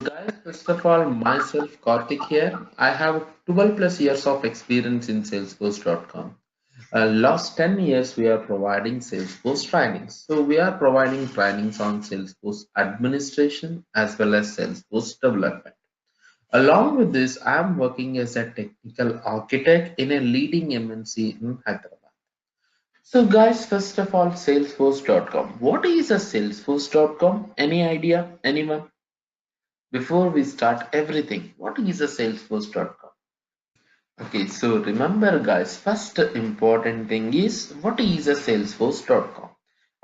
Guys, first of all, myself Karthik here. I have 12 plus years of experience in SalesForce.com. Last 10 years we are providing Salesforce trainings. So we are providing trainings on Salesforce administration as well as Salesforce development. Along with this, I am working as a technical architect in a leading MNC in Hyderabad. So guys, first of all, Salesforce.com. What is a Salesforce.com? Any idea? Anyone? Before we start everything, what is a Salesforce.com? Okay, so remember guys, first important thing is what is a Salesforce.com?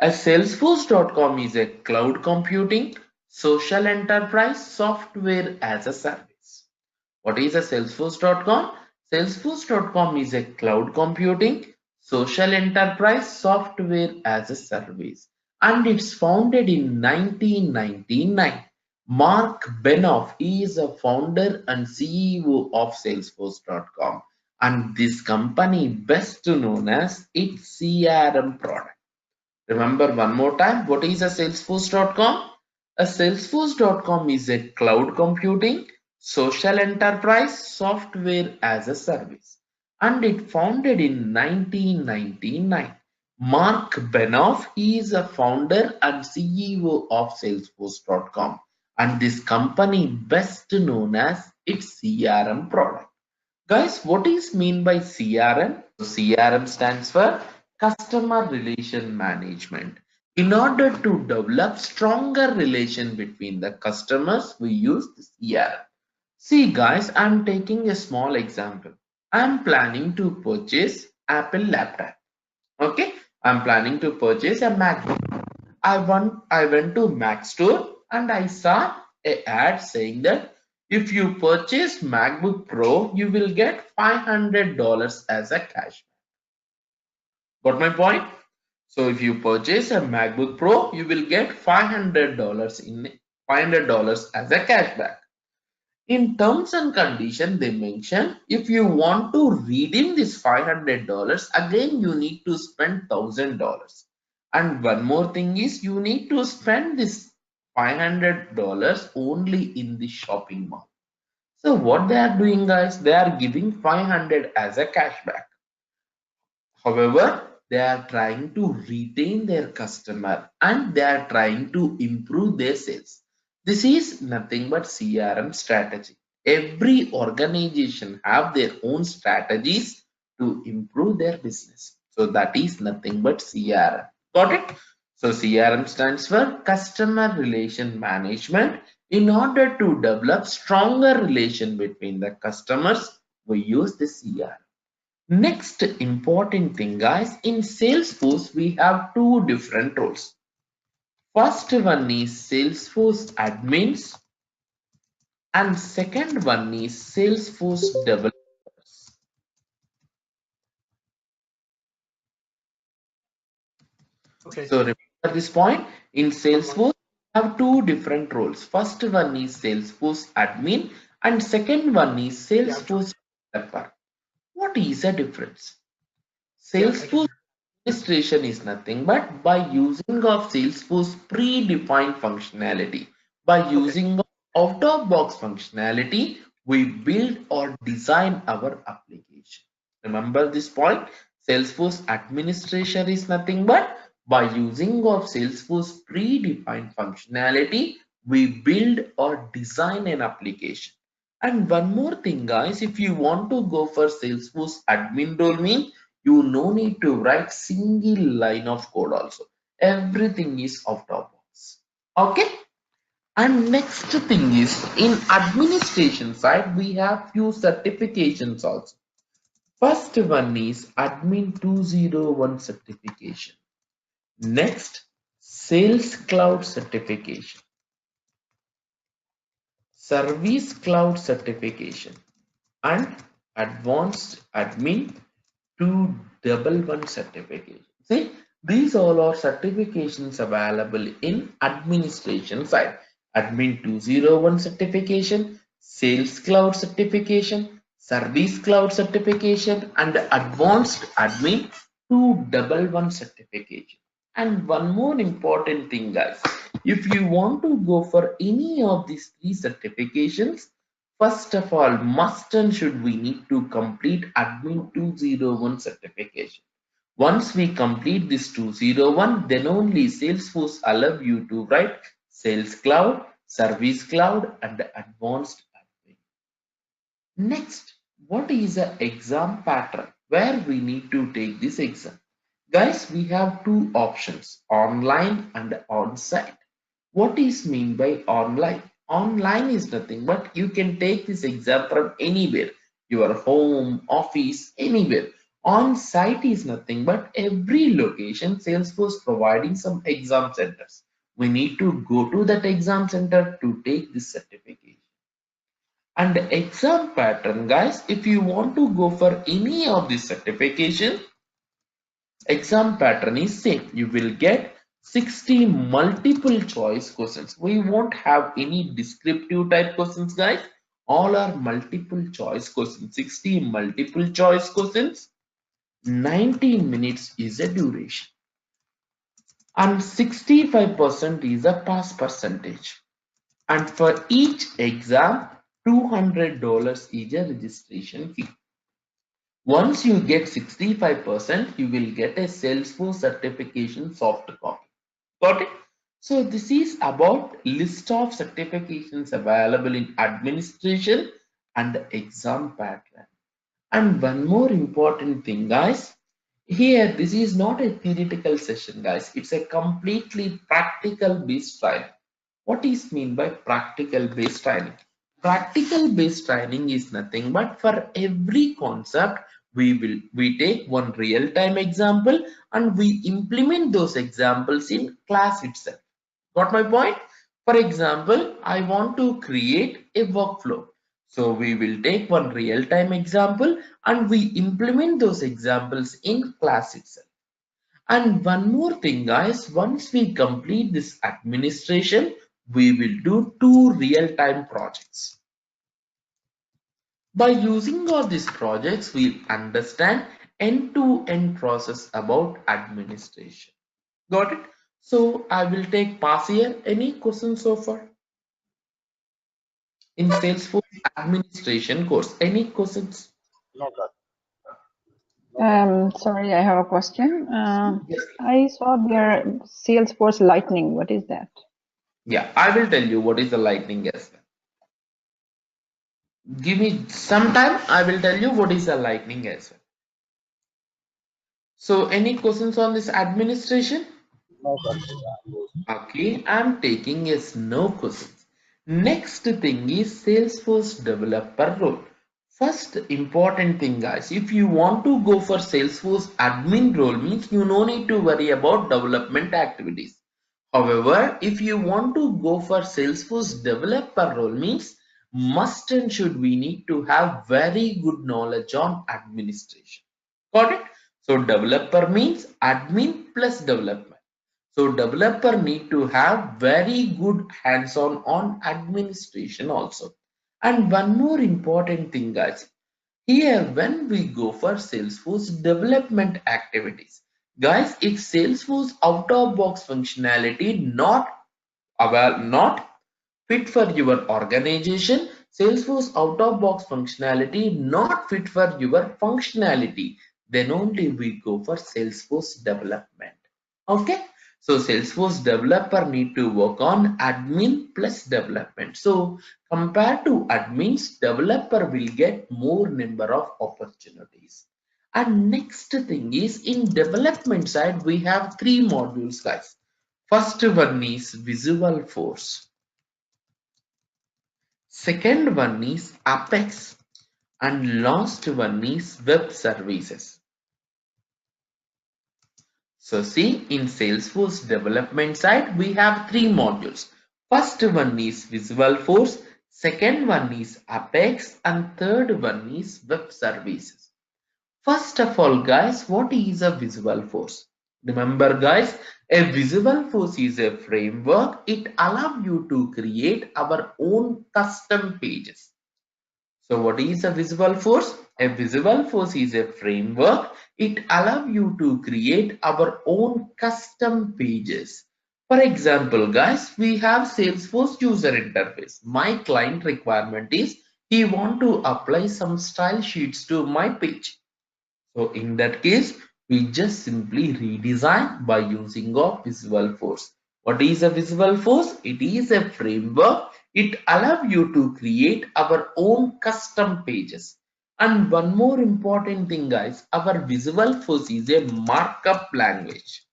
A Salesforce.com is a cloud computing social enterprise software as a service. What is a Salesforce.com? Salesforce.com is a cloud computing social enterprise software as a service, and it's founded in 1999. Mark Benioff, he is a founder and CEO of Salesforce.com, and this company best known as its CRM product. Remember one more time, what is a Salesforce.com? A Salesforce.com is a cloud computing social enterprise software as a service, and it founded in 1999. Mark Benioff, he is a founder and CEO of Salesforce.com, and this company best known as its CRM product. Guys, what is mean by CRM? CRM stands for Customer Relation Management. In order to develop stronger relation between the customers, we use the CRM. See guys, I'm taking a small example. I'm planning to purchase Apple laptop. Okay, I'm planning to purchase a MacBook. I went to Mac store and I saw a ad saying that if you purchase MacBook Pro, you will get $500 as a cashback. Got my point? So if you purchase a MacBook Pro, you will get $500 as a cashback. In terms and condition, they mention if you want to redeem this $500, again you need to spend $1,000. And one more thing is you need to spend this $500 only in the shopping mall. So what they are doing, guys, they are giving 500 as a cashback. However, they are trying to retain their customer and they are trying to improve their sales. This is nothing but CRM strategy. Every organization have their own strategies to improve their business. So that is nothing but CRM. Got it? So CRM stands for Customer Relation Management. In order to develop stronger relation between the customers, we use the CRM. Next important thing guys, in Salesforce we have two different roles. First one is Salesforce admins and second one is Salesforce developers. Okay. So remember this point, in Salesforce we have two different roles. First one is Salesforce admin and second one is Salesforce developer. What is the difference? Salesforce administration is nothing but by using of Salesforce predefined functionality. By using out-of-box functionality, we build or design our application. Remember this point? Salesforce administration is nothing but by using of Salesforce predefined functionality, we build or design an application. And one more thing, guys, if you want to go for Salesforce admin domain, you no need to write single line of code also. Everything is out of box. Okay. And next thing is in administration side, we have few certifications also. First one is admin 201 certification. Next, sales cloud certification, service cloud certification, and advanced admin 211 certification. See, these all are certifications available in administration side. Admin 201 certification, sales cloud certification, service cloud certification, and advanced admin 211 certification. And one more important thing, guys, If you want to go for any of these three certifications, first of all, must and should we need to complete Admin 201 certification. Once we complete this 201, then only Salesforce allow you to write Sales Cloud, Service Cloud, and Advanced Admin. Next, what is an exam pattern where we need to take this exam? Guys, we have two options, online and on-site. What is mean by online? Online is nothing but you can take this exam from anywhere, your home, office, anywhere. On-site is nothing but every location Salesforce providing some exam centers. We need to go to that exam center to take this certification. And the exam pattern, guys, if you want to go for any of this certification, exam pattern is same. You will get 60 multiple choice questions. We won't have any descriptive type questions, guys. All are multiple choice questions. 60 multiple choice questions. 19 minutes is a duration. And 65% is a pass percentage. And for each exam, $200 is a registration fee. Once you get 65%, you will get a Salesforce certification soft copy. Got it? So this is about list of certifications available in administration and exam pattern. And one more important thing, guys. Here, this is not a theoretical session, guys. It's a completely practical based trial. What is mean by practical based training? Practical based training is nothing but for every concept we take one real time example and we implement those examples in class itself. Got my point? For example, I want to create a workflow. So we will take one real time example and we implement those examples in class itself. And one more thing, guys, once we complete this administration, we will do two real-time projects. By using all these projects, we'll understand end-to-end process about administration. Got it? So I will take pass here. Any questions so far? In Salesforce administration course, any questions? No, sir. Sorry, I have a question. Yes. I saw there Salesforce Lightning. What is that? Yeah, I will tell you what is the lightning as well. Give me some time. I will tell you what is the lightning as well. So any questions on this administration? No, sir. Okay, I'm taking as no questions. Next thing is Salesforce developer role. First important thing, guys, if you want to go for Salesforce admin role means you no need to worry about development activities. However, if you want to go for Salesforce developer role means must and should we need to have very good knowledge on administration. Got it? So developer means admin plus development. So developer need to have very good hands-on on administration also. And one more important thing, guys. Here, when we go for Salesforce development activities, guys, if Salesforce out-of-box functionality not fit for your organization, Salesforce out-of-box functionality not fit for your functionality, then only we go for Salesforce development. Okay, so Salesforce developer need to work on admin plus development. So compared to admins, developer will get more number of opportunities. And next thing is in development side, we have three modules, guys. First one is Visual Force. Second one is Apex. And last one is Web Services. So see, in Salesforce development side, we have three modules. First one is Visual Force, second one is Apex, and third one is Web Services. First of all, guys, what is a Visual Force? Remember, guys, a Visual Force is a framework. It allows you to create our own custom pages. So what is a Visual Force? A Visual Force is a framework. It allows you to create our own custom pages. For example, guys, we have Salesforce user interface. My client requirement is he want to apply some style sheets to my page. So in that case, we just simply redesign by using of Visual Force. What is a Visual Force? It is a framework. It allows you to create our own custom pages. And one more important thing, guys, our Visual Force is a markup language.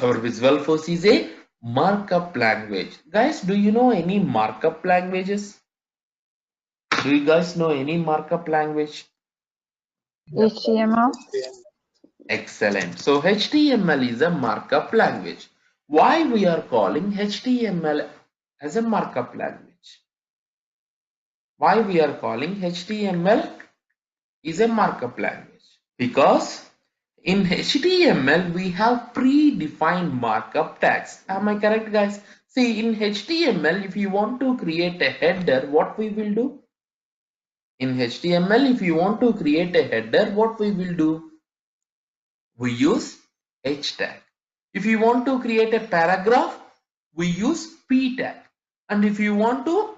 Our Visual Force is a markup language. Guys, do you know any markup languages? Do you guys know any markup language? HTML. Excellent. So HTML is a markup language. Why we are calling HTML as a markup language? Why we are calling HTML is a markup language? Because in HTML we have predefined markup tags. Am I correct, guys? See, in HTML, if you want to create a header, what we will do? In HTML, if you want to create a header, what we will do? We use H tag. If you want to create a paragraph, we use P tag. And if you want to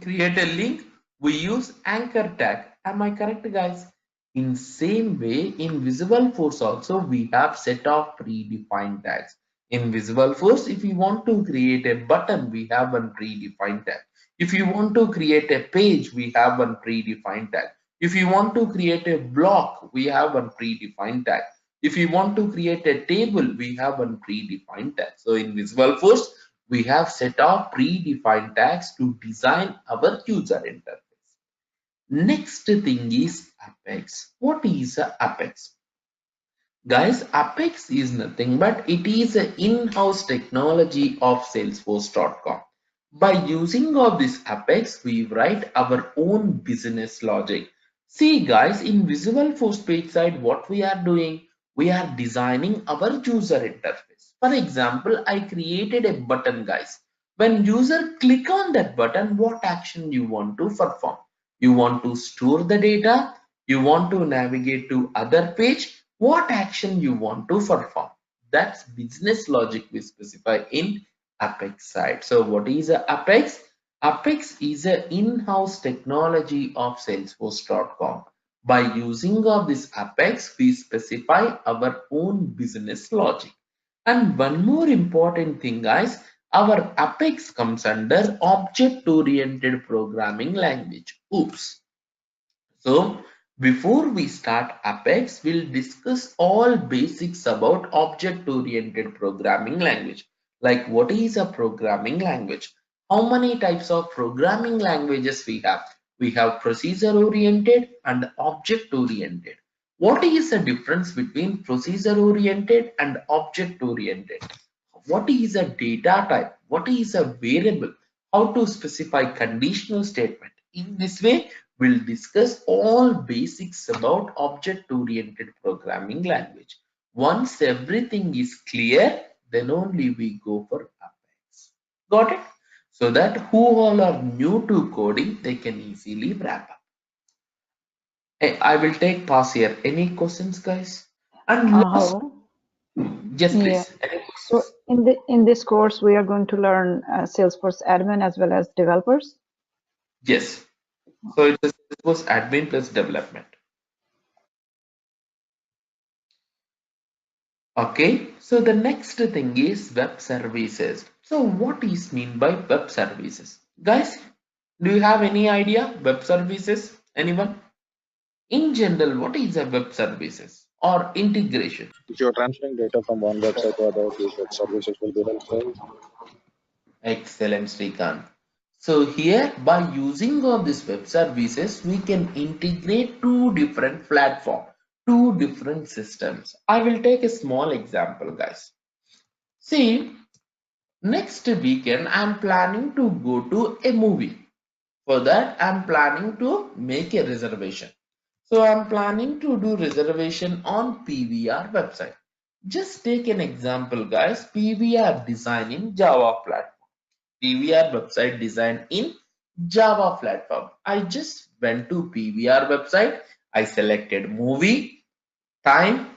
create a link, we use anchor tag. Am I correct, guys? In same way, in Visual Force also, we have set of predefined tags. In Visual Force, if you want to create a button, we have one predefined tag. If you want to create a page, we have one predefined tag. If you want to create a block, we have one predefined tag. If you want to create a table, we have one predefined tag. So in Visual Force, we have set of predefined tags to design our user interface. Next thing is Apex. What is Apex? Guys, Apex is nothing but it is an in-house technology of Salesforce.com. By using of this Apex, we write our own business logic. See guys, in Visual Force page side, what we are doing? We are designing our user interface. For example, I created a button, guys. When user click on that button, what action you want to perform? You want to store the data? You want to navigate to other page? What action you want to perform? That's business logic we specify in Apex side. So what is Apex? Apex is an in-house technology of Salesforce.com. By using of this Apex, we specify our own business logic. And one more important thing, guys, our Apex comes under object-oriented programming language. Oops. So before we start Apex, we'll discuss all basics about object-oriented programming language. Like what is a programming language? How many types of programming languages we have? We have procedure-oriented and object-oriented. What is the difference between procedure-oriented and object-oriented? What is a data type? What is a variable? How to specify conditional statement? In this way, we'll discuss all basics about object-oriented programming language. Once everything is clear, then only we go for Apex. Got it? So that who all are new to coding, they can easily wrap up. Hey, I will take pause here. Any questions, guys? And last, yes, Yeah. please. Any So questions? in this course, we are going to learn Salesforce admin as well as developers. Yes. So it was admin plus development. Okay, so the next thing is web services. So what is mean by web services? Guys, do you have any idea web services? Anyone? In general, what is a web services or integration? If you're transferring data from one website to other, these web services will be helpful. Excellent, Srikanth. So here by using of these web services, we can integrate two different platforms, two different systems. I will take a small example, guys. See, next weekend, I'm planning to go to a movie. For that, I'm planning to make a reservation. So I'm planning to do reservation on PVR website. Just take an example, guys. PVR design in Java platform. PVR website design in Java platform. I just went to PVR website. I selected movie, time,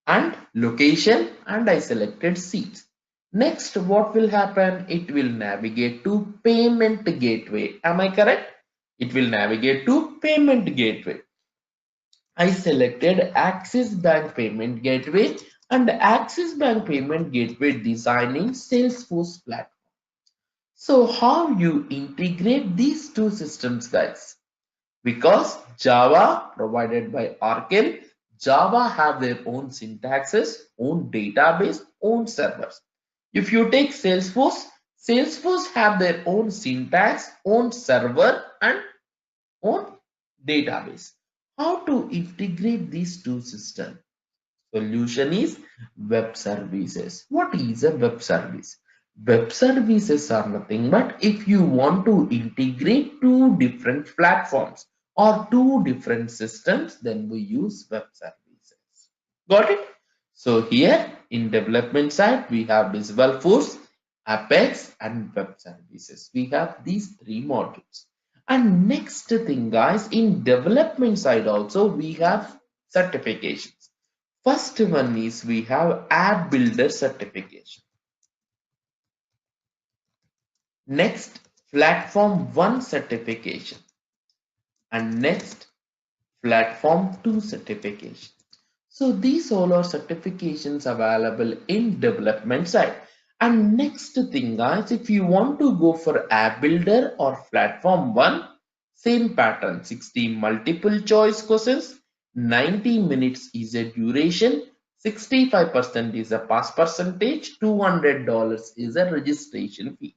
and location, and I selected seats. Next, what will happen? It will navigate to payment gateway. Am I correct? It will navigate to payment gateway. I selected Axis Bank Payment Gateway and Axis Bank Payment Gateway designing Salesforce platform. So how you integrate these two systems, guys? Because Java provided by Oracle, Java have their own syntaxes, own database, own servers. If you take Salesforce, Salesforce have their own syntax, own server and own database. How to integrate these two systems? Solution is web services. What is a web service? Web services are nothing but if you want to integrate two different platforms or two different systems, then we use web services. Got it? So here in development side, we have Visual Force, Apex and web services. We have these three modules. And next thing, guys, in development side also we have certifications. First one is we have app builder certification. Next, platform 1 certification. And next, platform 2 certification. So these all are certifications available in development side. And next thing, guys, if you want to go for app builder or platform 1, same pattern, 60 multiple choice questions, 90 minutes is a duration, 65% is a pass percentage, $200 is a registration fee.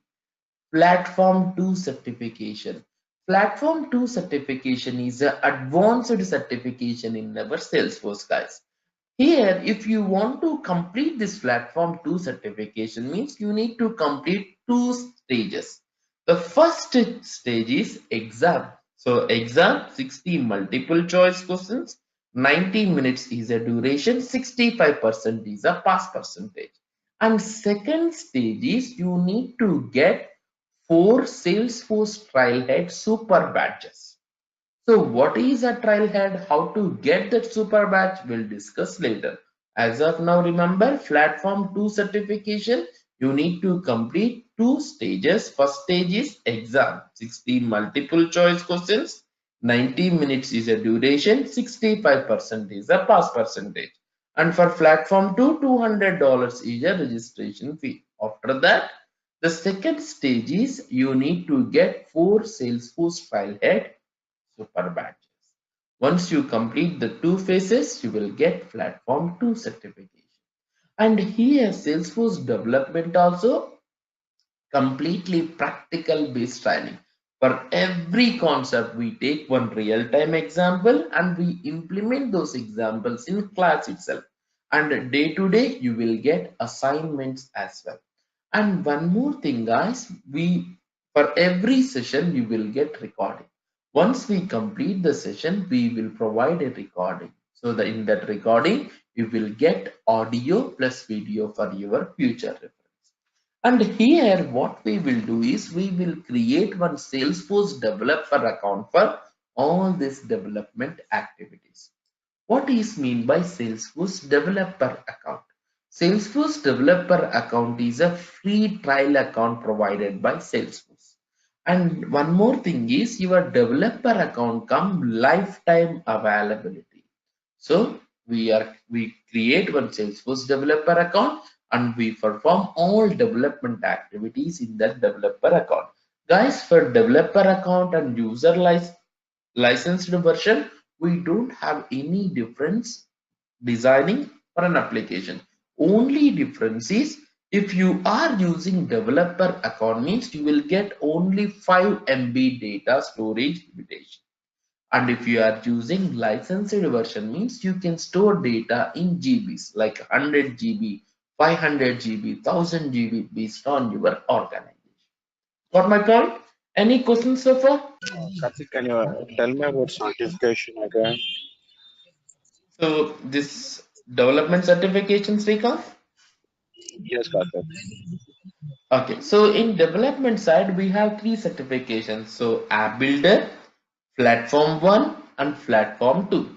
Platform 2 certification. Platform 2 certification is an advanced certification in our Salesforce, guys. Here, if you want to complete this platform 2 certification means you need to complete two stages. The first stage is exam. So exam 60 multiple choice questions, 90 minutes is a duration, 65% is a pass percentage. And second stage is you need to get 4 Salesforce Trailhead super badges. So what is a trailhead? How to get that super badge? We'll discuss later. As of now, remember platform 2 certification, you need to complete two stages. First stage is exam, 60 multiple choice questions, 90 minutes is a duration, 65% is a pass percentage. And for platform 2, $200 is a registration fee. After that, the second stage is you need to get 4 Salesforce trailhead super badges. Once you complete the two phases, you will get platform 2 certification. And here Salesforce development also completely practical based training. For every concept, we take one real-time example and we implement those examples in class itself. And day to day, you will get assignments as well. And one more thing, guys, for every session you will get recording. Once we complete the session, we will provide a recording. So that in that recording, you will get audio plus video for your future reference. And here what we will do is we will create one Salesforce developer account for all these development activities. What is mean by Salesforce developer account? Salesforce developer account is a free trial account provided by Salesforce. And one more thing is your developer account come lifetime availability. So we create one Salesforce developer account and we perform all development activities in that developer account. Guys, for developer account and user licensed version, we don't have any difference designing for an application. Only difference is if you are using developer account means you will get only 5 MB data storage limitation. And if you are using licensed version means you can store data in GBs like 100 GB, 500 GB, 1000 GB based on your organization. Got my point? Any questions so far? Karthik, can you tell me about certification again? So this development certification, Srikanth? Yes, Karthik. Okay, so in development side, we have three certifications. So app builder, platform 1 and platform 2.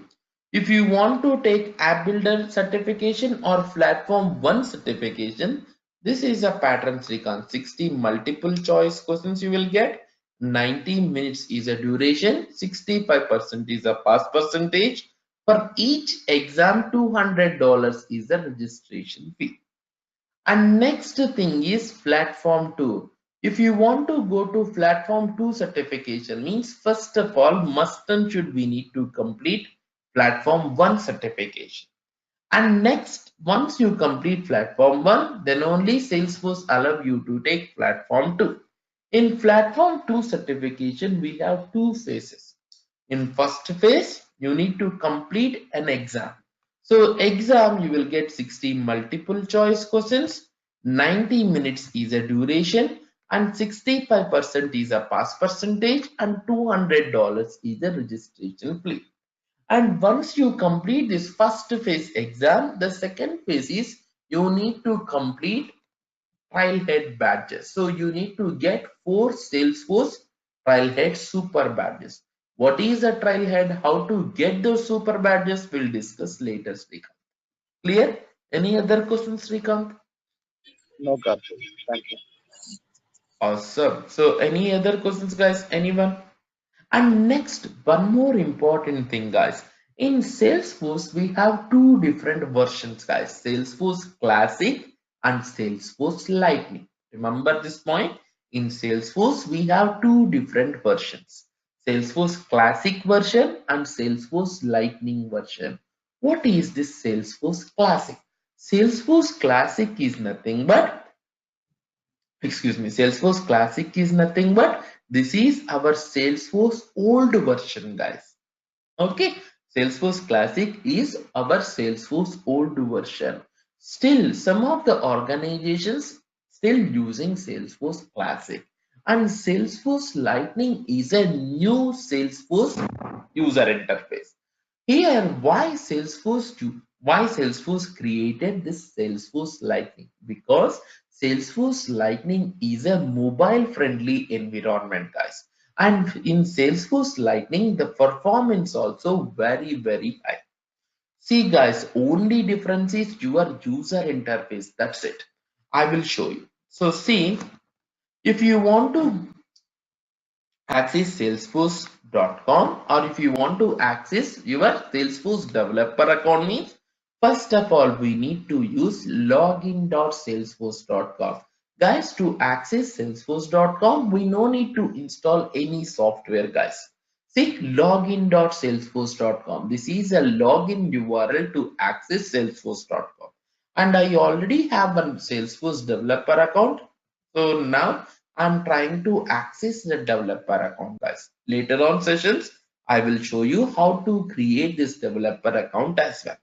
If you want to take App Builder certification or Platform 1 certification, this is a pattern Srikanth. 60 multiple choice questions you will get. 90 minutes is a duration. 65% is a pass percentage. For each exam, $200 is the registration fee. And next thing is platform 2. If you want to go to platform 2 certification, means first of all must and should we need to complete platform 1 certification. And next, once you complete platform 1, then only Salesforce allow you to take platform 2. In platform 2 certification, we have two phases. In first phase, you need to complete an exam. So exam, you will get 60 multiple choice questions, 90 minutes is a duration, and 65% is a pass percentage, and $200 is the registration fee. And once you complete this first phase exam, the second phase is you need to complete Trailhead badges. So you need to get 4 Salesforce Trailhead super badges. What is a Trailhead? How to get those super badges? We'll discuss later, Srikanth. Clear? Any other questions, Srikanth? No, Karthik. Thank you. Awesome. So any other questions, guys? Anyone? And next, one more important thing, guys. In Salesforce, we have two different versions, guys. Salesforce Classic and Salesforce Lightning. Remember this point? In Salesforce, we have two different versions. Salesforce Classic version and Salesforce Lightning version. What is this Salesforce Classic? Salesforce Classic is nothing but Salesforce Classic is nothing but this is our Salesforce old version, guys. Okay, Salesforce Classic is our Salesforce old version. Still, some of the organizations still using Salesforce Classic, and Salesforce Lightning is a new Salesforce user interface. Here, why Salesforce created this Salesforce Lightning? Because Salesforce Lightning is a mobile friendly environment, guys. And in Salesforce Lightning, the performance also very high. See, guys, only difference is your user interface. That's it. I will show you. So see, if you want to access salesforce.com, or if you want to access your Salesforce developer account, means first of all we need to use login.salesforce.com. Guys, to access salesforce.com we no need to install any software, guys. See, login.salesforce.com, this is a login URL to access salesforce.com, and I already have a Salesforce developer account. So now I'm trying to access the developer account, guys. Later on sessions, I will show you how to create this developer account as well.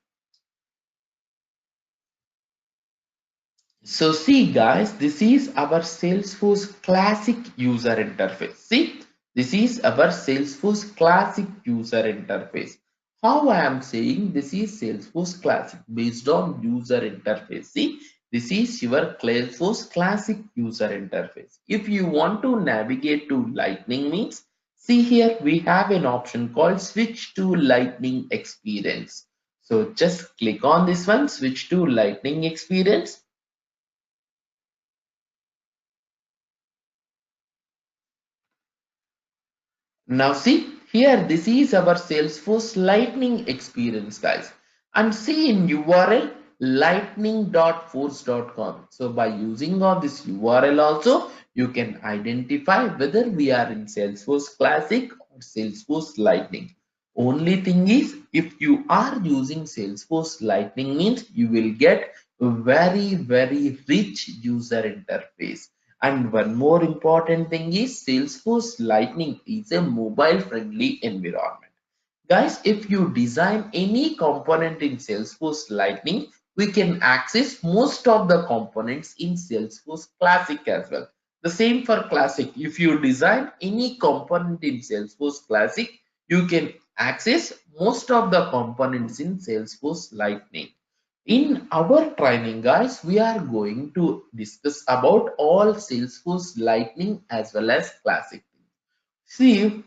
So see, guys, this is our Salesforce Classic user interface. See, this is our Salesforce Classic user interface. How I am saying this is Salesforce Classic based on user interface. See, this is your Salesforce Classic user interface. If you want to navigate to Lightning, means see here we have an option called Switch to Lightning Experience. So just click on this one, Switch to Lightning Experience. Now see here, this is our Salesforce Lightning experience, guys. And see in URL lightning.force.com. So by using of this URL also, you can identify whether we are in Salesforce Classic or Salesforce Lightning. Only thing is, if you are using Salesforce Lightning, means you will get a very rich user interface. And one more important thing is Salesforce Lightning is a mobile friendly environment. Guys, if you design any component in Salesforce Lightning, we can access most of the components in Salesforce Classic as well. The same for Classic. If you design any component in Salesforce Classic, you can access most of the components in Salesforce Lightning. In our training, guys, we are going to discuss about all Salesforce Lightning as well as Classic. See,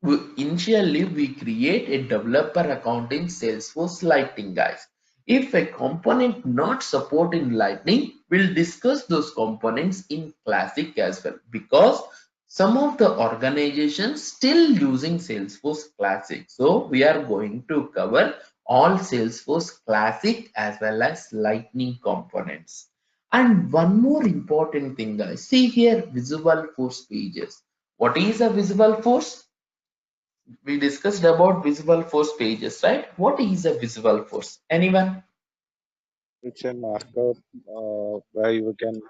Initially we create a developer account in Salesforce Lightning, guys. If a component not support in Lightning, we'll discuss those components in Classic as well, because some of the organizations still using Salesforce Classic. So we are going to cover all Salesforce Classic as well as Lightning components. And one more important thing, guys, see here, Visual Force pages. What is a Visual Force? We discussed about Visual Force pages, right? What is a Visual Force? Anyone? It's a markup where you can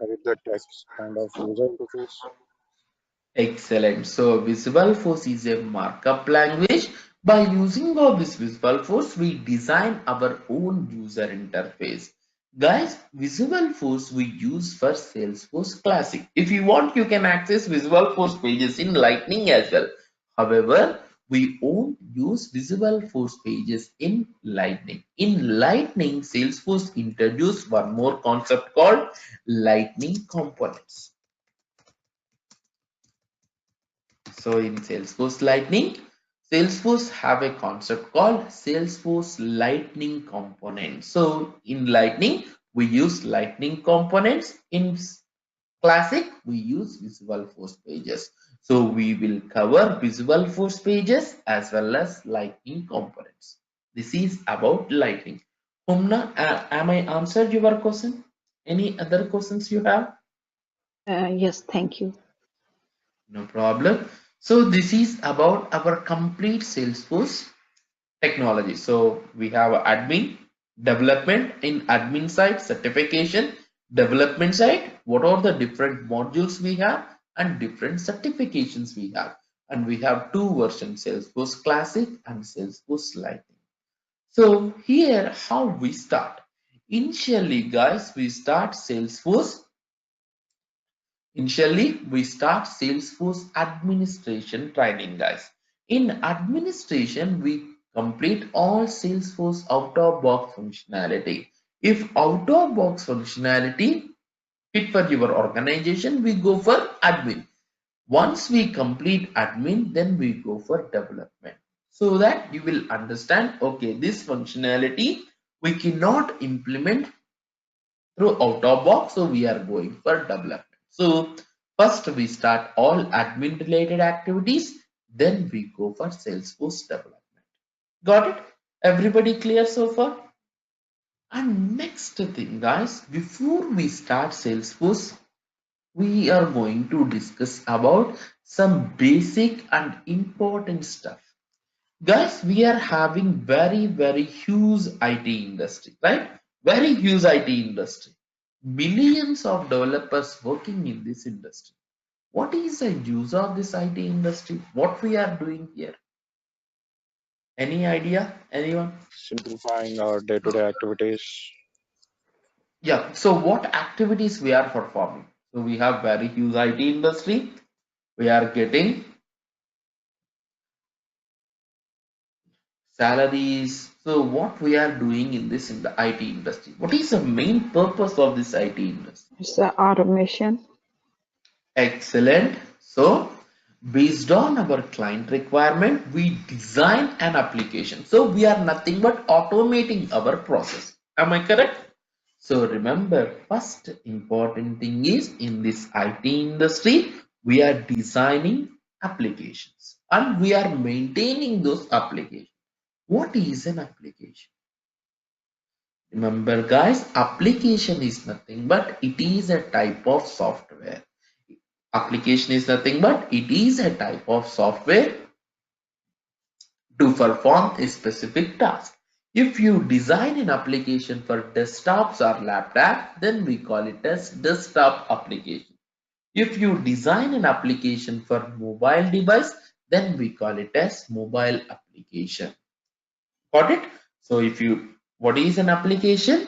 edit the text kind of user interface. Excellent. So Visual Force is a markup language. By using of this Visual Force, we design our own user interface. Guys, Visual Force we use for Salesforce Classic. If you want, you can access Visual Force pages in Lightning as well. However, we won't use Visual Force pages in Lightning. In Lightning, Salesforce introduced one more concept called Lightning components. So in Salesforce Lightning, Salesforce have a concept called Salesforce Lightning components. So in Lightning, we use Lightning components. In Classic, we use Visual Force pages. So we will cover Visual Force pages as well as Lightning components. This is about Lightning. Humna, am I answered your question? Any other questions you have? Yes, thank you. No problem. So this is about our complete Salesforce technology. So we have admin, development in admin side, certification, development side. What are the different modules we have and different certifications we have? And we have two versions, Salesforce Classic and Salesforce Lightning. So here how we start. Initially, guys, we start Salesforce. Initially, we start Salesforce administration training, guys. In administration, we complete all Salesforce out-of-box functionality. If out-of-box functionality fit for your organization, we go for admin. Once we complete admin, then we go for development. So that you will understand, okay, this functionality we cannot implement through out of box, so we are going for development. So first we start all admin related activities, then we go for Salesforce development. Got it? Everybody clear so far? And next thing, guys, before we start Salesforce, we are going to discuss about some basic and important stuff. Guys, we are having very huge IT industry, right? Very huge IT industry. Millions of developers working in this industry. What is the use of this IT industry? What we are doing here? Any idea? Anyone? Simplifying our day-to-day activities. Yeah. So what activities we are performing? So we have very huge IT industry. We are getting salaries. So what we are doing in this in the IT industry? What is the main purpose of this IT industry? It's automation. Excellent. So, based on our client requirement, we design an application. So, we are nothing but automating our process. Am I correct? So, remember, first important thing is in this IT industry, we are designing applications and we are maintaining those applications. What is an application? Remember, guys, application is nothing but it is a type of software. Application is nothing but it is a type of software to perform a specific task. If you design an application for desktops or laptop, then we call it as desktop application. If you design an application for mobile device, then we call it as mobile application. Got it? So if you, what is an application?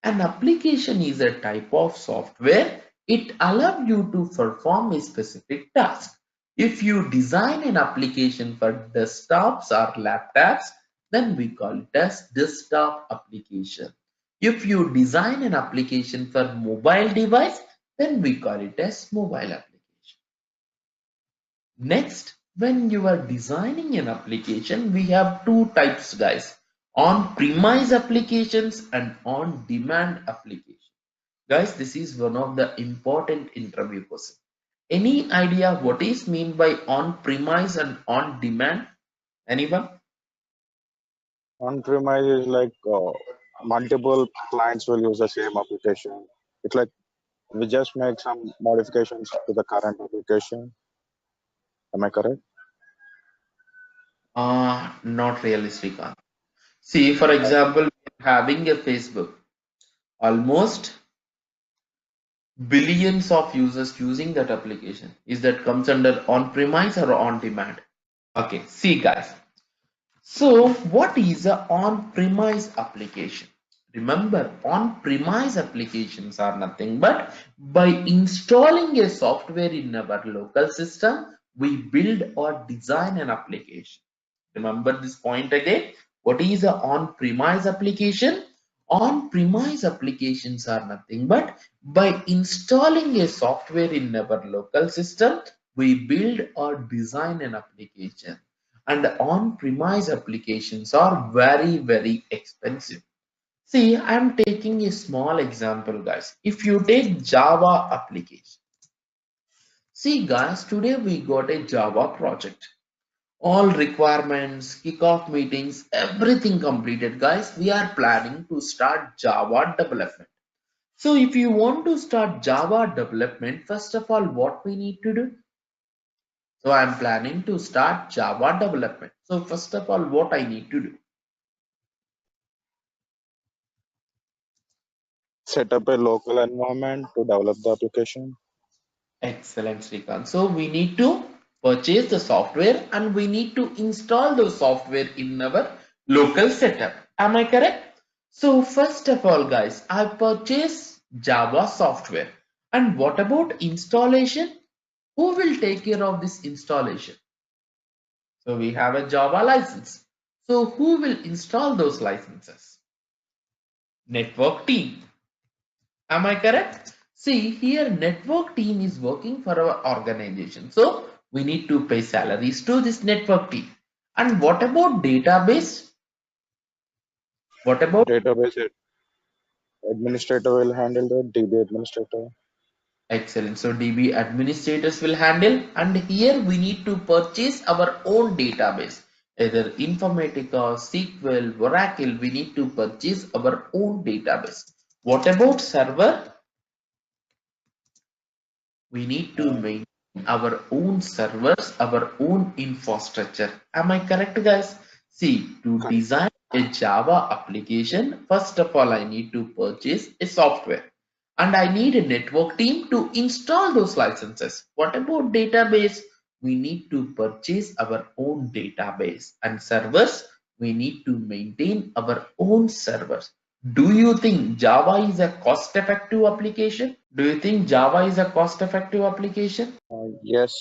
An application is a type of software. It allows you to perform a specific task. If you design an application for desktops or laptops, then we call it as desktop application. If you design an application for mobile device, then we call it as mobile application. Next, when you are designing an application, we have two types, guys: on-premise applications and on-demand applications. Guys, this is one of the important interview questions. Any idea what is mean by on-premise and on-demand? Anyone? On-premise is like multiple clients will use the same application. It's like we just make some modifications to the current application. Am I correct? Not realistic. See, for example, having a Facebook, almost billions of users using that application. Is that comes under on-premise or on-demand? Okay, see guys. So what is a on-premise application? Remember, on-premise applications are nothing but by installing a software in our local system, we build or design an application. Remember this point again. What is a on-premise application? On-premise applications are nothing but by installing a software in our local system, we build or design an application. And on-premise applications are very, very expensive. See, I'm taking a small example, guys. If you take Java application, see, guys, today we got a Java project. All requirements, kickoff meetings, everything completed, guys. We are planning to start Java development. So if you want to start Java development, first of all, what we need to do? So I'm planning to start Java development. So first of all, what I need to do? Set up a local environment to develop the application. Excellent, Srikanth. So we need to purchase the software and we need to install the software in our local setup. Am I correct? So first of all, guys, I purchase Java software. And what about installation? Who will take care of this installation? So we have a Java license. So who will install those licenses? Network team. Am I correct? See, here network team is working for our organization. So we need to pay salaries to this network team. And what about database? What about? Database administrator will handle the DB administrator. Excellent. So DB administrators will handle. And here we need to purchase our own database. Either Informatica, SQL, Oracle, we need to purchase our own database. What about server? We need to Uh, maintain our own servers, our own infrastructure. Am I correct, guys? See, to correct. design a Java application, first of all, I need to purchase a software and I need a network team to install those licenses. What about database? We need to purchase our own database and servers. We need to maintain our own servers. Do you think Java is a cost-effective application? Do you think Java is a cost-effective application? Yes.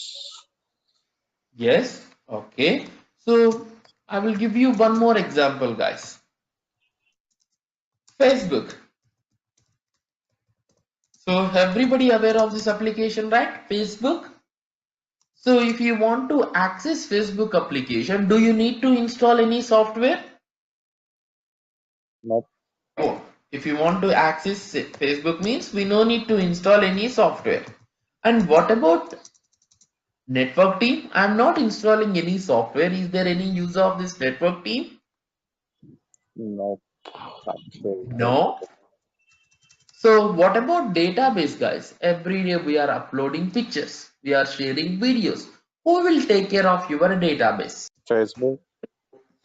Yes. Okay. So I will give you one more example, guys. Facebook. So everybody aware of this application, right? Facebook. So if you want to access Facebook application, do you need to install any software? Nope. Oh, if you want to access Facebook means we no need to install any software. And what about network team? I'm not installing any software. Is there any use of this network team? Nope. Absolutely. No. So what about database, guys? Every day we are uploading pictures. We are sharing videos. Who will take care of your database? Facebook.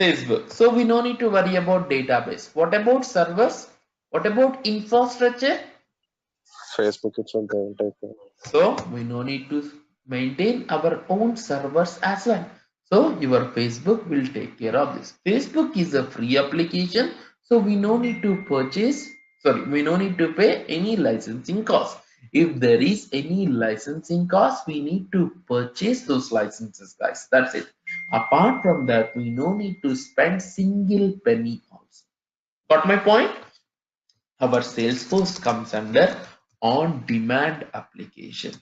Facebook. So we no need to worry about database. What about servers? What about infrastructure? Facebook itself they will take care. So we no need to maintain our own servers as well. So your Facebook will take care of this. Facebook is a free application, so we no need to purchase. Sorry, we no need to pay any licensing cost. If there is any licensing cost, we need to purchase those licenses, guys. That's it. Apart from that, we no need to spend single penny also. Got my point? Our Salesforce comes under on-demand application.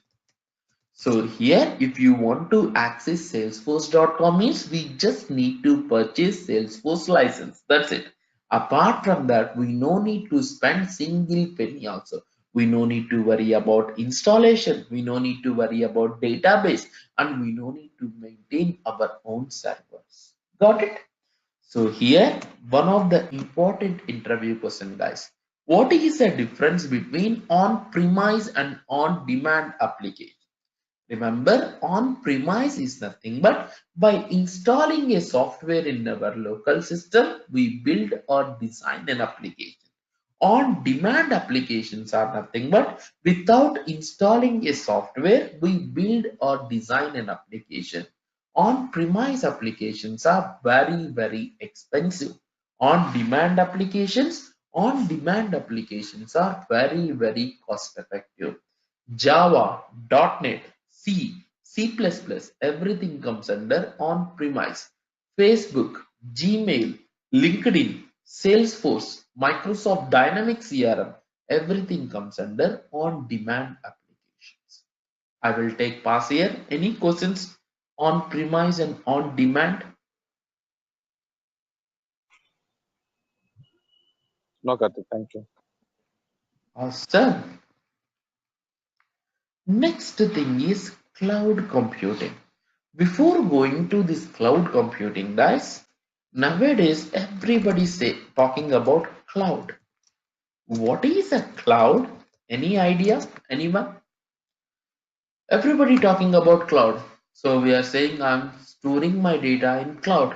So here, if you want to access salesforce.com means we just need to purchase Salesforce license. That's it. Apart from that, we no need to spend single penny also. We no need to worry about installation. We no need to worry about database, and we no need to maintain our own servers. Got it? So here, one of the important interview question, guys. What is the difference between on-premise and on-demand application? Remember, on-premise is nothing but by installing a software in our local system, we build or design an application. On-demand applications are nothing but without installing a software, we build or design an application. On-premise applications are very expensive. On-demand applications are very cost effective. Java, .NET, C, C++, everything comes under on-premise. Facebook, Gmail, LinkedIn, Salesforce, Microsoft Dynamics CRM, everything comes under on-demand applications. I will take pass here. Any questions on-premise and on-demand? No, Karthik, thank you. Awesome. Next thing is cloud computing. Before going to this cloud computing, guys, nowadays everybody talking about cloud. What is a cloud? Any idea? Anyone? Everybody talking about cloud. So we are saying I'm storing my data in cloud.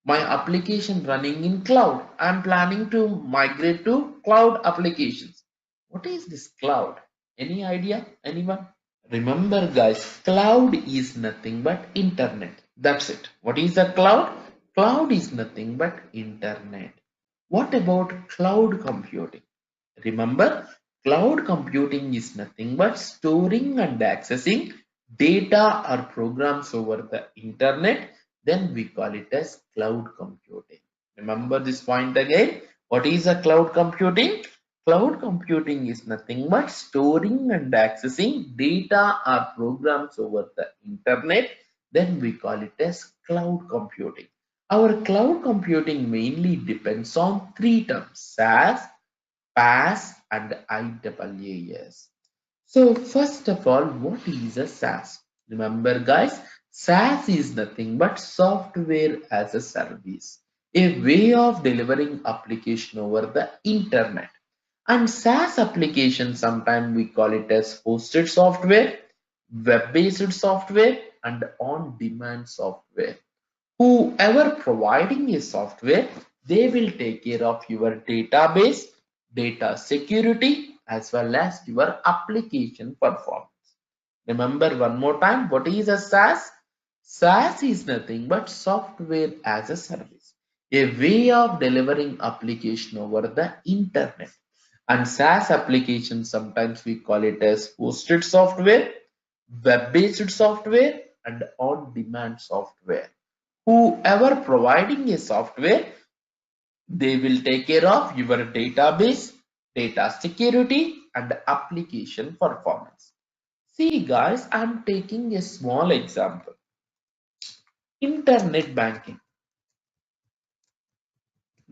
My application running in cloud. I'm planning to migrate to cloud applications. What is this cloud? Any idea? Anyone? Remember guys, cloud is nothing but internet. That's it. What is a cloud? Cloud is nothing but internet. What about cloud computing? Remember, cloud computing is nothing but storing and accessing data or programs over the internet. Then we call it as cloud computing. Remember this point again. What is a cloud computing? Cloud computing is nothing but storing and accessing data or programs over the internet. Then we call it as cloud computing. Our cloud computing mainly depends on three terms: SaaS, PaaS, and IAAS. So first of all, what is a SaaS? Remember guys, SaaS is nothing but software as a service, a way of delivering application over the internet. And SaaS application, sometimes we call it as hosted software, web-based software, and on-demand software. Whoever providing a software, they will take care of your database, data security, as well as your application performance. Remember one more time, what is a SaaS? SaaS is nothing but software as a service, a way of delivering application over the internet. And SaaS application, sometimes we call it as hosted software, web-based software, and on-demand software. Whoever providing a software, they will take care of your database, data security, and application performance. See guys, I'm taking a small example. Internet banking.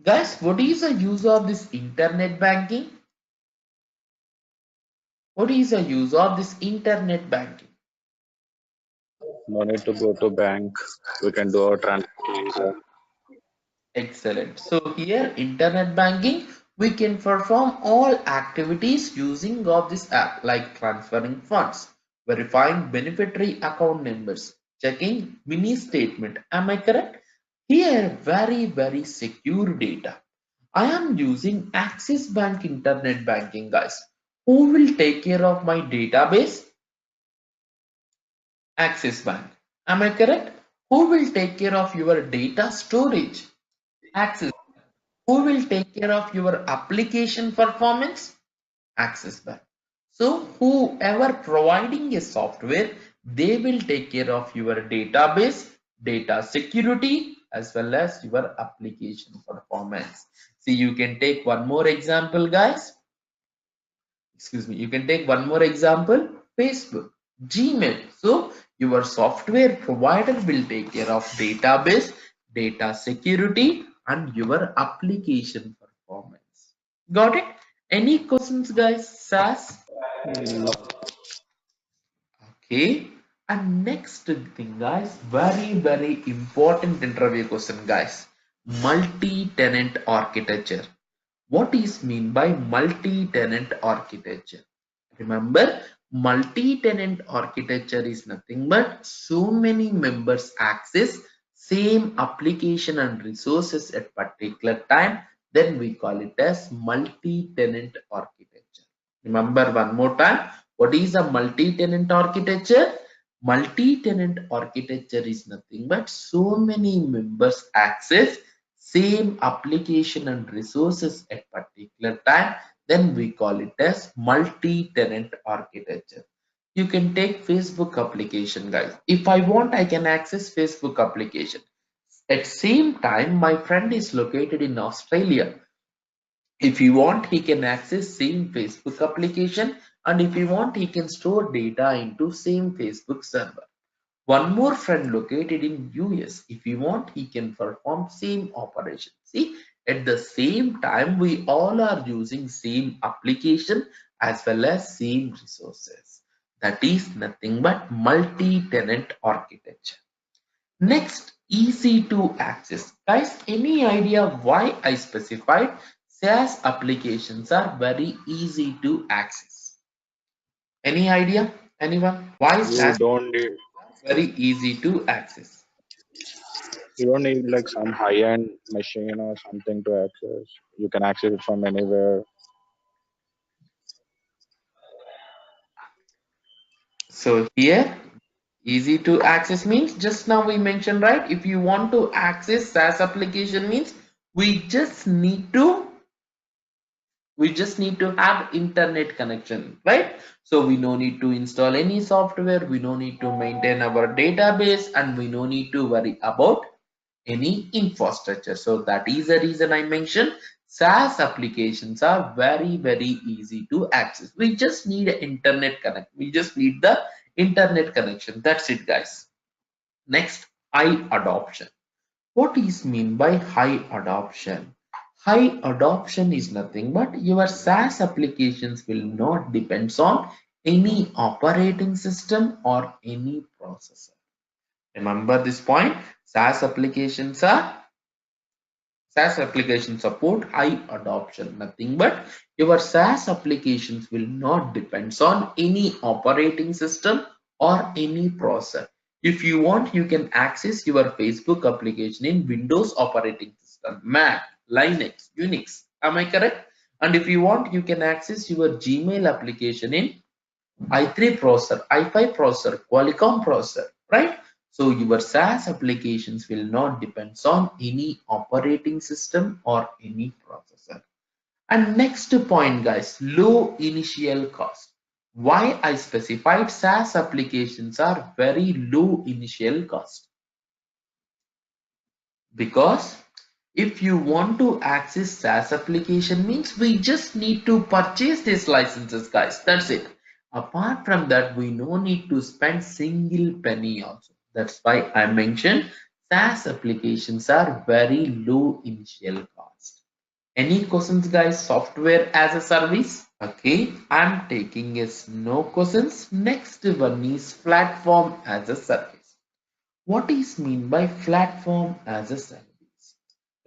Guys, what is the use of this internet banking? What is the use of this internet banking? No need to go to bank. We can do our transaction. Excellent. So here, internet banking, we can perform all activities using of this app, like transferring funds, verifying beneficiary account numbers, checking mini statement. Am I correct? Here, very secure data. I am using Axis Bank internet banking, guys. Who will take care of my database? Axis Bank. Am I correct? Who will take care of your data storage? Axis. Who will take care of your application performance? Axis Bank. So whoever providing a software, they will take care of your database, data security, as well as your application performance. See, you can take one more example, guys. Excuse me. You can take one more example. Facebook. Gmail. So your software provider will take care of database, data security, and your application performance. Got it? Any questions, guys? SaaS? No. Okay. And next thing, guys, very important interview question, guys. Multi-tenant architecture. What is mean by multi-tenant architecture? Remember, multi-tenant architecture is nothing but so many members access same application and resources at particular time. Then we call it as multi-tenant architecture. Remember one more time, what is a multi-tenant architecture? Multi-tenant architecture is nothing but so many members access same application and resources at particular time, then we call it as multi-tenant architecture. You can take Facebook application, guys. If I want, I can access Facebook application. At same time, my friend is located in Australia. If he want, he can access same Facebook application, and if he want, he can store data into same Facebook server. One more friend located in US, if he want, he can perform same operation. See, at the same time, we all are using same application as well as same resources. That is nothing but multi-tenant architecture. Next, easy to access. Guys, any idea why I specified SaaS applications are very easy to access? Any idea? Anyone? Why You SaaS don't need are very easy to access? you don't need like some high-end machine or something to access. You can access it from anywhere. So here, easy to access means just now we mentioned, right? If you want to access SaaS application means we just need to have internet connection, right? So we no need to install any software, we no need to maintain our database, and we no need to worry about any infrastructure. So that is the reason I mentioned SaaS applications are very easy to access. We just need an internet connect. We just need the internet connection. That's it, guys. Next, high adoption. What is mean by high adoption? High adoption is nothing but your SaaS applications will not depends on any operating system or any processor. Remember this point. SaaS applications are SaaS applications support high adoption. Nothing but your SaaS applications will not depends on any operating system or any processor. If you want, you can access your Facebook application in Windows operating system, Mac, Linux, Unix. Am I correct? And if you want, you can access your Gmail application in i3 processor, i5 processor, Qualcomm processor, right? So your SaaS applications will not depend on any operating system or any processor. And next point, guys, low initial cost. Why I specified SaaS applications are very low initial cost? Because if you want to access SaaS application means we just need to purchase these licenses, guys. That's it. Apart from that, we no need to spend single penny also. That's why I mentioned SaaS applications are very low initial cost. Any questions, guys? Software as a service? Okay, I'm taking as no questions. Next one is platform as a service. What is mean by platform as a service?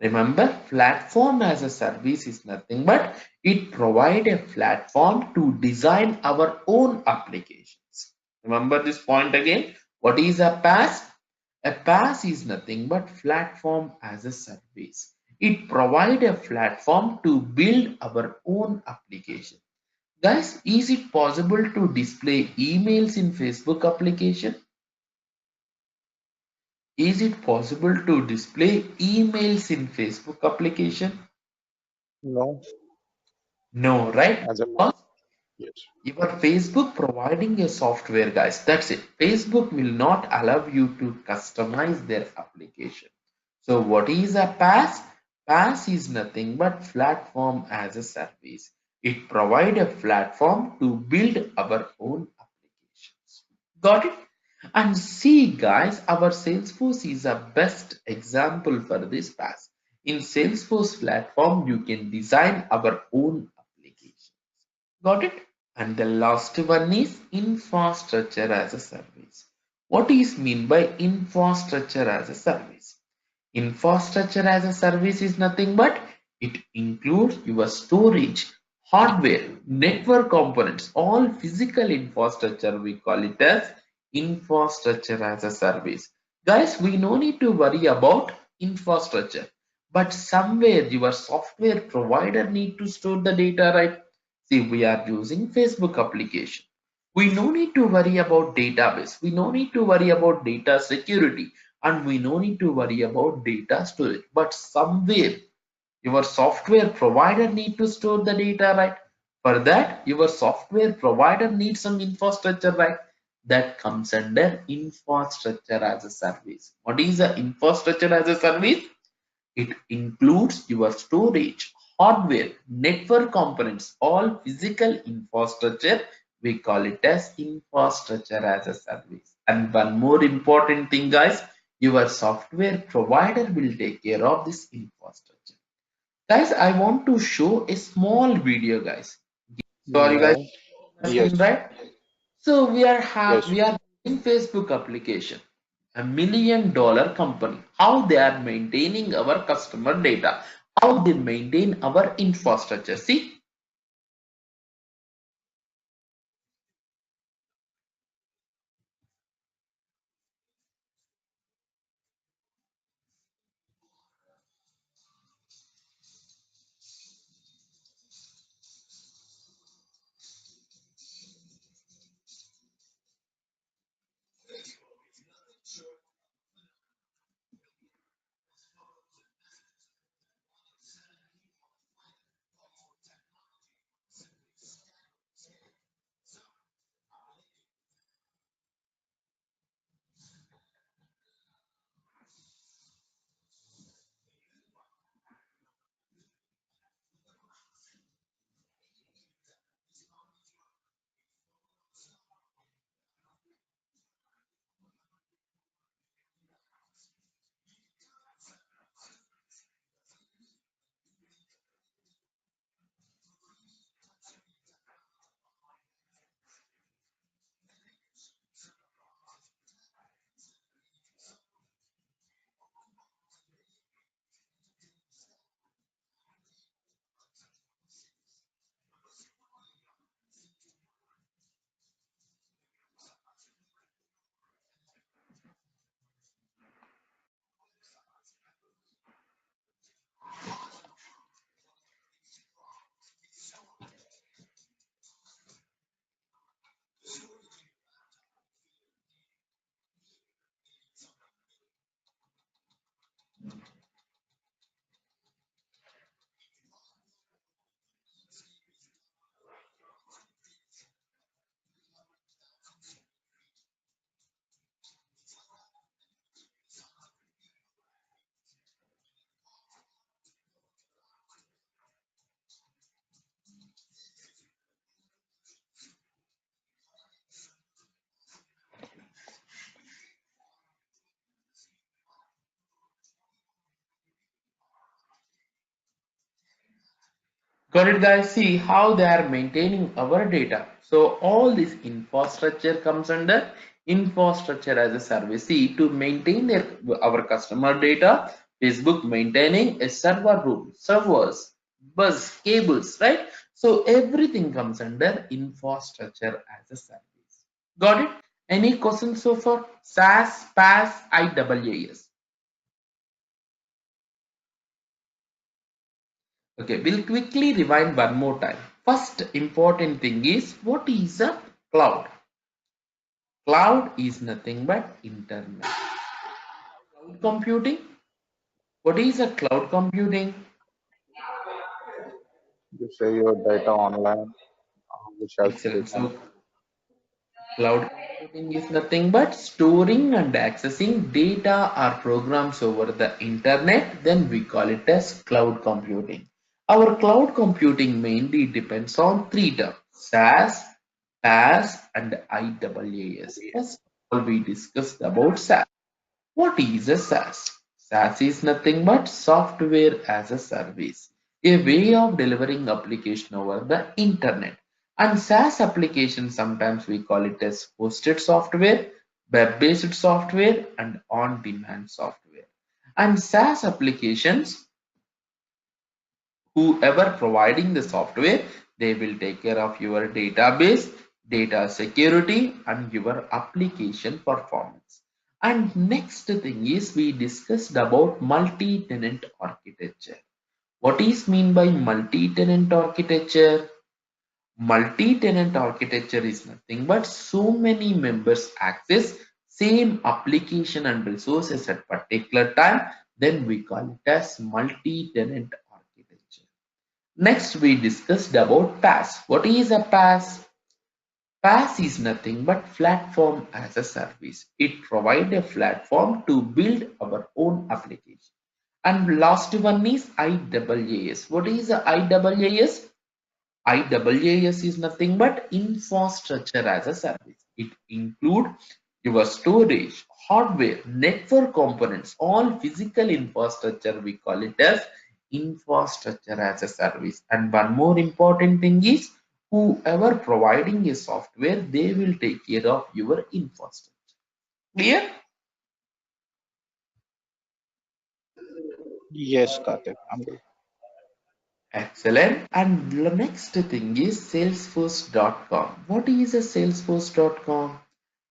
Remember, platform as a service is nothing but it provides a platform to design our own applications. Remember this point again. What is a PaaS? A PaaS is nothing but platform as a service. It provides a platform to build our own application. Guys, is it possible to display emails in Facebook application? Is it possible to display emails in Facebook application? No, No, right? as a Because yes. your Facebook providing a software, guys. That's it. Facebook will not allow you to customize their application. So what is a PaaS? PaaS is nothing but platform as a service. It provides a platform to build our own applications. Got it? And see, guys, our Salesforce is a best example for this pass. In Salesforce platform, you can design our own application. Got it? And the last one is infrastructure as a service. What is mean by infrastructure as a service? Infrastructure as a service is nothing but it includes your storage, hardware, network components, all physical infrastructure. We call it as infrastructure as a service. Guys, we no need to worry about infrastructure, but somewhere your software provider need to store the data, right? See, we are using Facebook application. We no need to worry about database. We no need to worry about data security, and we no need to worry about data storage. But somewhere your software provider need to store the data, right? For that, your software provider needs some infrastructure, right? That comes under infrastructure as a service. What is the infrastructure as a service? It includes your storage, hardware, network components, all physical infrastructure. We call it as infrastructure as a service. And one more important thing, guys, your software provider will take care of this infrastructure. Guys, I want to show a small video, guys. So are you guys Yeah. on the screen, Yes. right? So Yes. we are in Facebook application, $1 million company. How they are maintaining our customer data, how they maintain our infrastructure. See, got it, guys. See how they are maintaining our data. So all this infrastructure comes under infrastructure as a service. See, to maintain our customer data, Facebook maintaining a server room, servers, bus, cables, right? So everything comes under infrastructure as a service. Got it? Any questions so far? SaaS, PaaS, IaaS. Okay, we'll quickly rewind one more time. First important thing is, what is a cloud? Cloud is nothing but internet. Cloud computing. What is a cloud computing? You say your data online, which has to Excellent. become. So cloud computing is nothing but storing and accessing data or programs over the internet. Then we call it as cloud computing. Our cloud computing mainly depends on three terms: SaaS, SaaS and IAAS. First of all, we discussed about SaaS. What is a SaaS? SaaS is nothing but software as a service, a way of delivering application over the internet. And SaaS application, sometimes we call it as hosted software, web-based software, and on-demand software. And SaaS applications, whoever providing the software, they will take care of your database, data security, and your application performance. And next thing is we discussed about multi-tenant architecture. What is mean by multi-tenant architecture? Multi-tenant architecture is nothing but so many members access same application and resources at particular time, then we call it as multi-tenant architecture. Next, we discussed about PaaS. What is a PaaS? PaaS is nothing but platform as a service. It provides a platform to build our own application. And last one is IaaS. What is a IaaS? IaaS is nothing but infrastructure as a service. It includes your storage, hardware, network components, all physical infrastructure. We call it as infrastructure as a service. And one more important thing is whoever providing a software, they will take care of your infrastructure. Clear? Yes, Karthik, I'm good. Excellent. And the next thing is salesforce.com. What is a salesforce.com?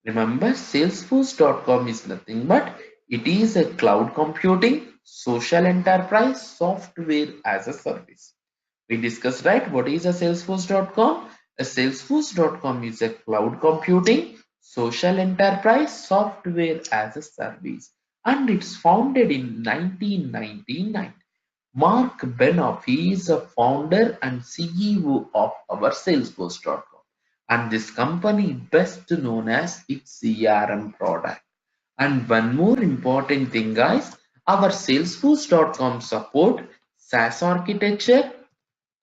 Remember, salesforce.com is nothing but it is a cloud computing social enterprise software as a service. We discussed, right? What is a salesforce.com? A salesforce.com is a cloud computing social enterprise software as a service, and it's founded in 1999. Mark Benoff, he is a founder and CEO of our Salesforce.com, and this company best known as its CRM product. And one more important thing, guys, our Salesforce.com support SaaS architecture,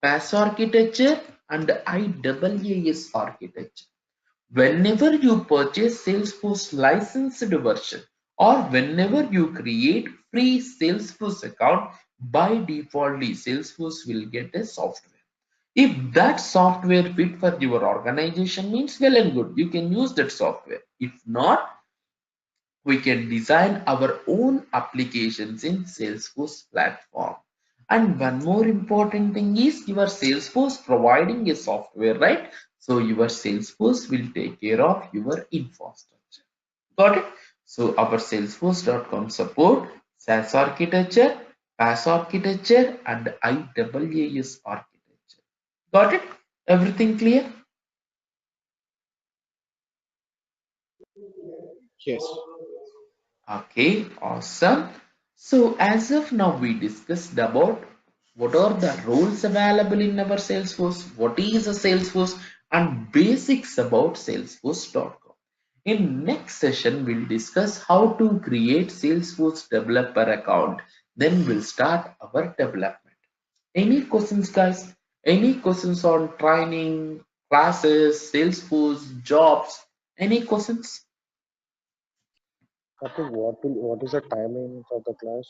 PaaS architecture, and IaaS architecture. Whenever you purchase Salesforce licensed version or whenever you create free Salesforce account, by defaultly Salesforce will get a software. If that software fit for your organization means well and good, you can use that software. If not, we can design our own applications in Salesforce platform. And one more important thing is your Salesforce providing a software, right? So your Salesforce will take care of your infrastructure. Got it? So our Salesforce.com support SaaS architecture, PaaS architecture, and IaaS architecture. Got it? Everything clear? Yes. Okay, awesome. So as of now, we discussed about what are the roles available in our Salesforce, what is a Salesforce, and basics about Salesforce.com. In next session, we'll discuss how to create Salesforce developer account. Then we'll start our development. Any questions, guys? Any questions on training, classes, Salesforce, jobs? Any questions? Karthik, what is the timing for the class?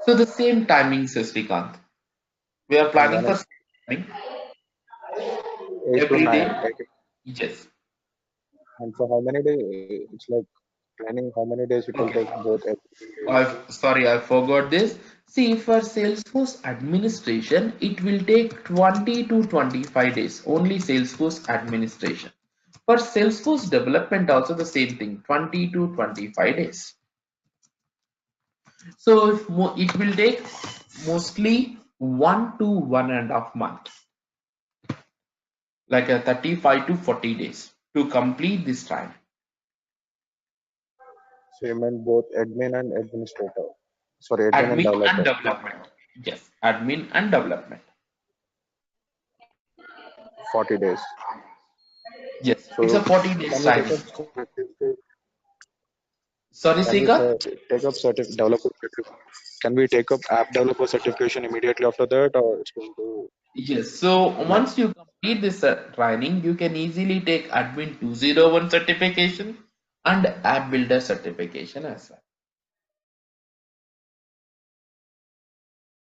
So the same timings as Srikanth. We are And planning when for it same timing 8 to every 9, day. right? Yes. And for how many days? It's like planning how many days it will take Okay. both days. Sorry, I forgot this. See, for Salesforce administration, it will take 20 to 25 days. Only Salesforce administration. For Salesforce development, also the same thing, 20 to 25 days. So it will take mostly 1 to 1.5 months, like a 35 to 40 days to complete this time. So you mean both admin and administrator. Sorry, admin and Admin and developer. development. Yes, admin and development. 40 days. Yes, it's a So 40 days can we take timing. up certificate? Sorry, Can we Sika? take up developer certificate? Can we take up app developer certification immediately after that, or it's going to? Yes, so Yeah. once you complete this training, you can easily take Admin 201 certification and App Builder certification as well.